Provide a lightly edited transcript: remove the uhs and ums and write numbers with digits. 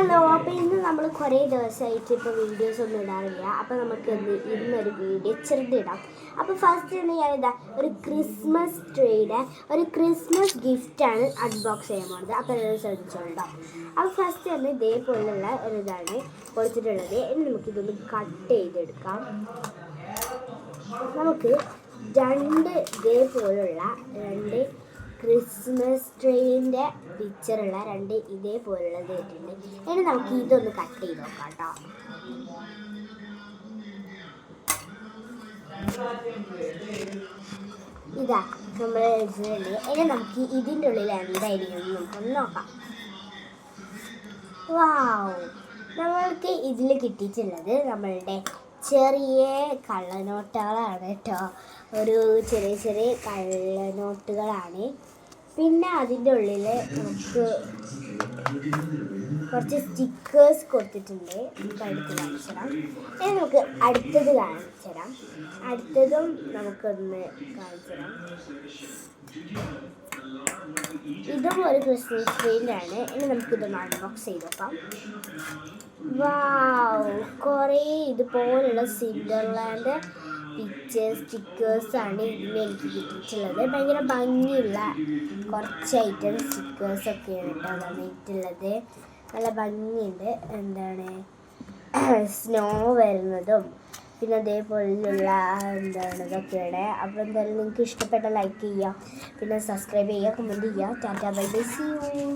Hello, അപ്പോൾ ഇന്ന് നമ്മൾ കുറേ ദിവസമായിട്ട് ഇപ്പോൾ വീഡിയോസ് ഒന്നും ഇടാറില്ല. അപ്പോൾ നമുക്ക് ഇന്നൊരു വീഡിയോ ചെറുതിടാം. അപ്പോൾ ഫസ്റ്റ് തന്നെ ഞാനിതാ ഒരു ക്രിസ്മസ് ട്രീയുടെ ഒരു ക്രിസ്മസ് ഗിഫ്റ്റാണ് അൺബോക്സ് ചെയ്യാൻ പോകുന്നത്. അപ്പോൾ എല്ലാവരും ശ്രദ്ധിച്ചോളൂ. അപ്പോൾ ഫസ്റ്റ് തന്നെ ഇതേപോലുള്ള ഒരു ഇതാണ് കൊടുത്തിട്ടുള്ളത്. ഇനി നമുക്കിതൊന്ന് കട്ട് ചെയ്തെടുക്കാം. നമുക്ക് ഇതേപോലുള്ള രണ്ട് ക്രിസ്മസ് ട്രീൻ്റെ പിക്ചറുള്ള രണ്ട് ഇതേപോലുള്ളത് ഇട്ടിട്ടുണ്ട്. ഇനി നമുക്ക് ഇതൊന്ന് കട്ട് ചെയ്ത് നോക്കാം കേട്ടോ. ഇതാ നമ്മൾ വെച്ചിട്ടുണ്ട്. ഇനി നമുക്ക് ഇതിൻ്റെ ഉള്ളിൽ എന്തായിരിക്കും നമുക്കൊന്ന് നോക്കാം. വാവ്, നമ്മൾക്ക് ഇതിൽ കിട്ടിയിട്ടുള്ളത് നമ്മളുടെ ചെറിയ കള്ളനോട്ടുകളാണ് കേട്ടോ. ഒരു ചെറിയ ചെറിയ കള്ളനോട്ടുകളാണ്. പിന്നെ അതിൻ്റെ ഉള്ളിൽ നമുക്ക് കുറച്ച് സ്റ്റിക്കേഴ്സ് കൊടുത്തിട്ടുണ്ട്. നമുക്ക് അടുത്ത് കാണിച്ചു തരാം. ഇനി നമുക്ക് അടുത്തത് കാണിച്ചു തരാം. അടുത്തതും നമുക്കൊന്ന് കാണിച്ചു തരാം. ഇതും ഒരു ക്രിസ്മസ് ട്രീൻ്റെ ആണ്. ഇനി നമുക്കിതൊന്ന് അൺബോക്സ് ചെയ്ത് നോക്കാം. വാവ്, കുറേ ഇതുപോലുള്ള സിൻഡർലാൻഡ് സ്റ്റിക്കേഴ്സാണ് ഇതിൽ എനിക്ക് കിട്ടിയിട്ടുള്ളത്. ഭയങ്കര ഭംഗിയുള്ള കുറച്ച് ഐറ്റം സ്റ്റിക്കേഴ്സൊക്കെയാണ് കേട്ടോ വന്നിട്ടുള്ളത്. നല്ല ഭംഗിയുണ്ട്. സ്നോ വരുന്നതും പിന്നെ അതേപോലുള്ള ഇതൊക്കെയാണ്. അപ്പോൾ എന്തായാലും നിങ്ങൾക്ക് ഇഷ്ടപ്പെട്ട ലൈക്ക് ചെയ്യുക, പിന്നെ സബ്സ്ക്രൈബ് ചെയ്യുക, കമൻറ്റ് ചെയ്യുക. Tata bye bye, see U.